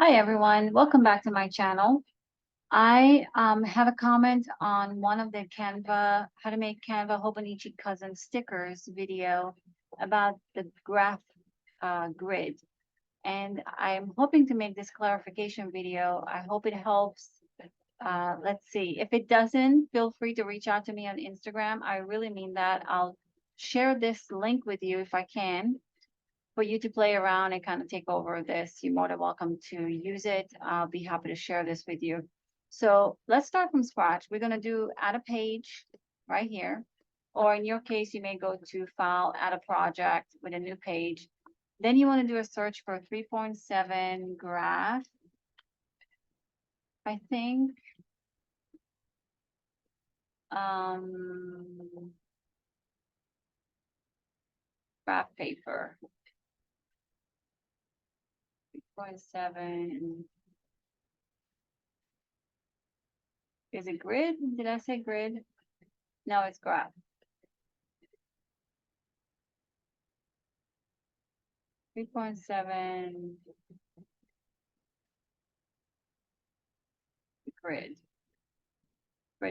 Hi everyone, welcome back to my channel. I have a comment on one of the Canva, how to make Canva Hobonichi Cousin stickers video about the graph grid. And I'm hoping to make this clarification video. I hope it helps. Let's see. If it doesn't, feel free to reach out to me on Instagram. I really mean that. I'll share this link with you if I can, for you to play around and kind of take over this. You're more than welcome to use it. I'll be happy to share this with you. So let's start from scratch. We're going to do add a page right here. Or in your case, you may go to file, add a project with a new page. Then you want to do a search for 3.7 graph. I think. Graph paper. 3.7. Is it grid? Did I say grid? No, it's graph. 3.7 grid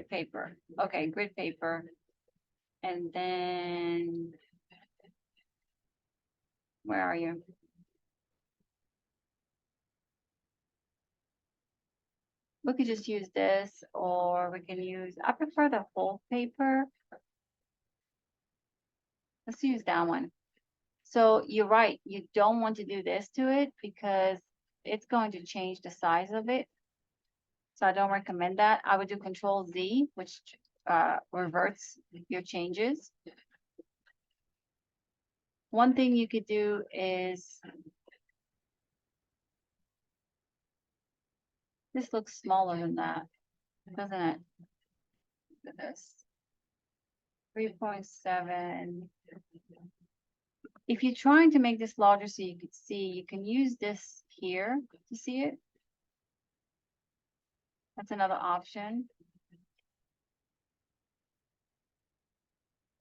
paper. Okay, grid paper. And then where are you? We could just use this, or we can use, I prefer the whole paper. Let's use that one. So you're right, you don't want to do this to it because it's going to change the size of it. So I don't recommend that. I would do Control Z, which reverts your changes. One thing you could do is, this looks smaller than that, doesn't it? Look at this. 3.7. If you're trying to make this larger so you could see, you can use this here to see it. That's another option.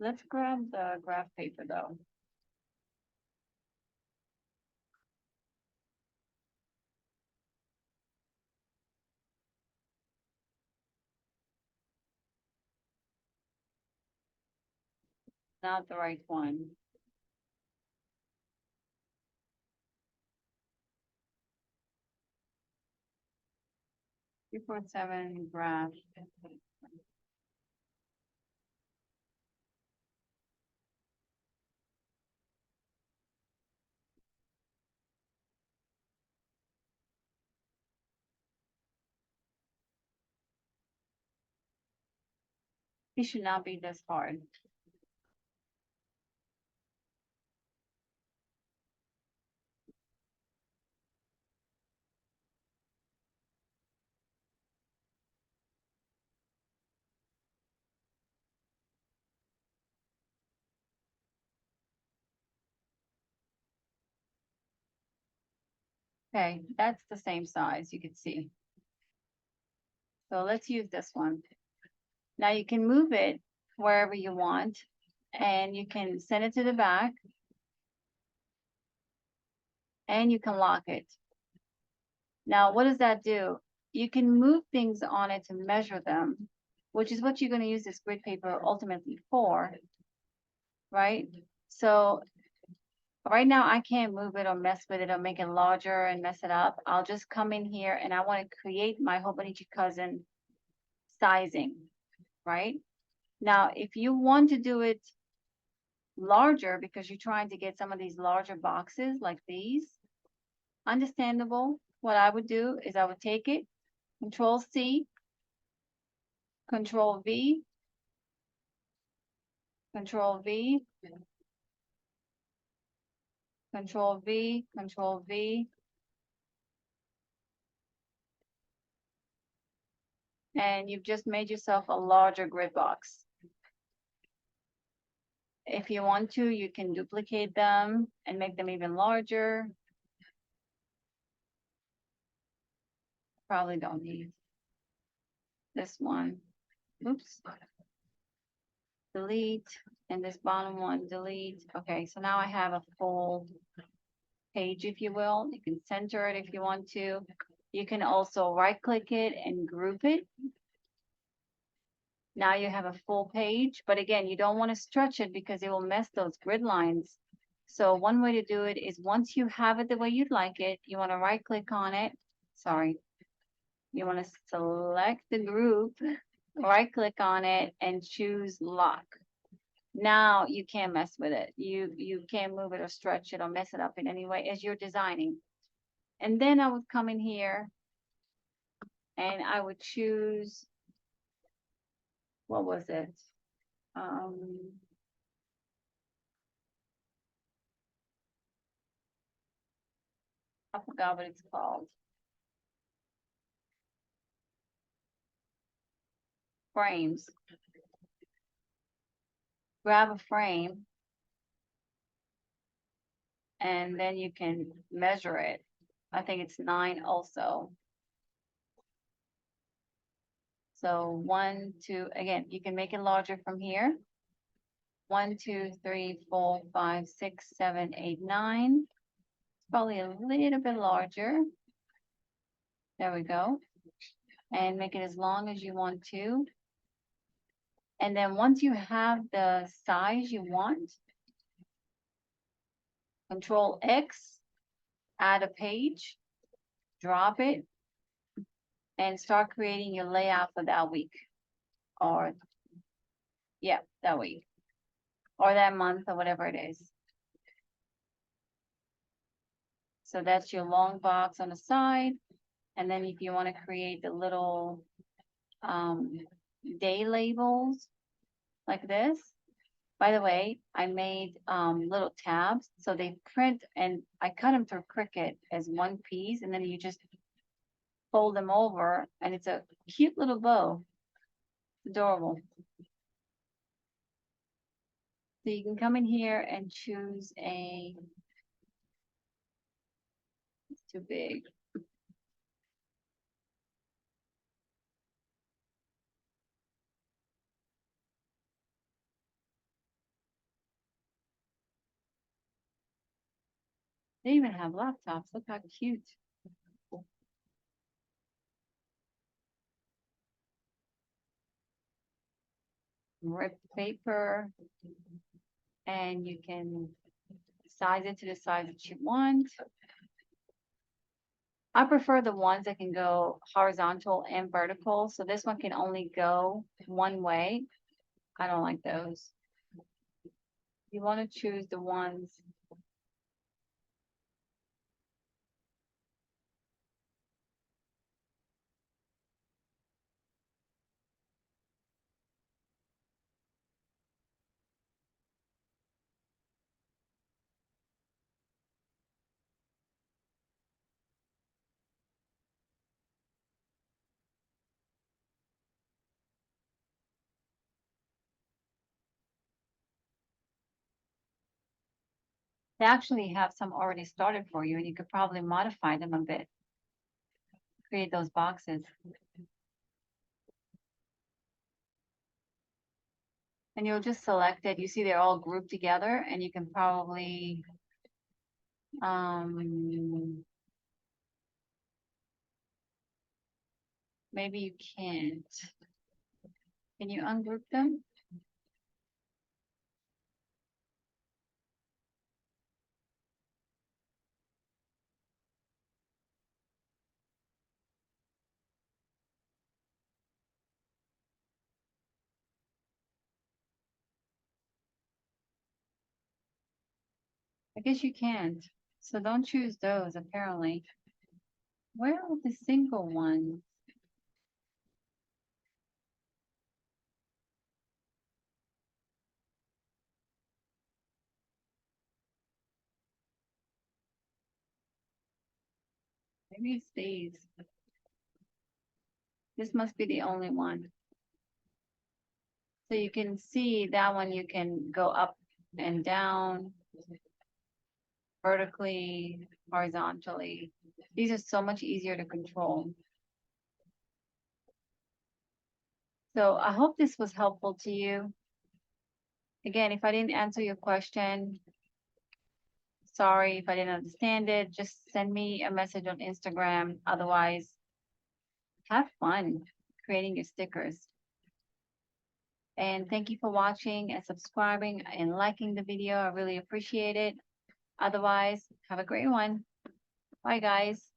Let's grab the graph paper though. Not the right one. Report 7 graph. It should not be this hard. Okay, that's the same size, you can see. So let's use this one. Now you can move it wherever you want, and you can send it to the back, and you can lock it. Now, what does that do? You can move things on it to measure them, which is what you're going to use this grid paper ultimately for, right? So right now I can't move it or mess with it or make it larger and mess it up. I'll just come in here and I want to create my Hobonichi Cousin sizing, right? Now, if you want to do it larger because you're trying to get some of these larger boxes like these, understandable. What I would do is I would take it, Control C, Control V, Control V, Control V, Control V, and you've just made yourself a larger grid box. If you want to, you can duplicate them and make them even larger. Probably don't need this one. Oops. Delete, and this bottom one, delete. Okay, so now I have a full page, if you will. You can center it if you want to. You can also right click it and group it. Now you have a full page, but again, you don't want to stretch it because it will mess those grid lines. So one way to do it is once you have it the way you'd like it, you want to right click on it. Sorry. You want to select the group, right click on it and choose lock. Now you can't mess with it. You can't move it or stretch it or mess it up in any way as you're designing. And then I would come in here and I would choose, what was it? I forgot what it's called. Frames. Grab a frame and then you can measure it. I think it's 9 also. So 1, 2, again, you can make it larger from here. 1, 2, 3, 4, 5, 6, 7, 8, 9. Probably a little bit larger. There we go. And make it as long as you want to. And then once you have the size you want, Control X, add a page, drop it, and start creating your layout for that week. Or, yeah, that week. Or that month or whatever it is. So that's your long box on the side. And then if you want to create the little day labels like this. By the way, I made little tabs so they print and I cut them through Cricut as one piece and then you just fold them over and it's a cute little bow. It's adorable. So you can come in here and choose a, it's too big. They even have laptops. Look how cute. Rip paper and you can size it to the size that you want. I prefer the ones that can go horizontal and vertical. So this one can only go one way. I don't like those. You want to choose the ones. They actually have some already started for you and you could probably modify them a bit. Create those boxes. And you'll just select it. You see they're all grouped together and you can probably maybe you can't. Can you ungroup them? I guess you can't. So don't choose those apparently. Where are the single ones? Maybe it's these. This must be the only one. So you can see that one you can go up and down, vertically, horizontally. These are so much easier to control. So I hope this was helpful to you. Again, if I didn't answer your question, Sorry if I didn't understand it. Just send me a message on Instagram. Otherwise, have fun creating your stickers. And thank you for watching and subscribing and liking the video. I really appreciate it. Otherwise, have a great one. Bye, guys.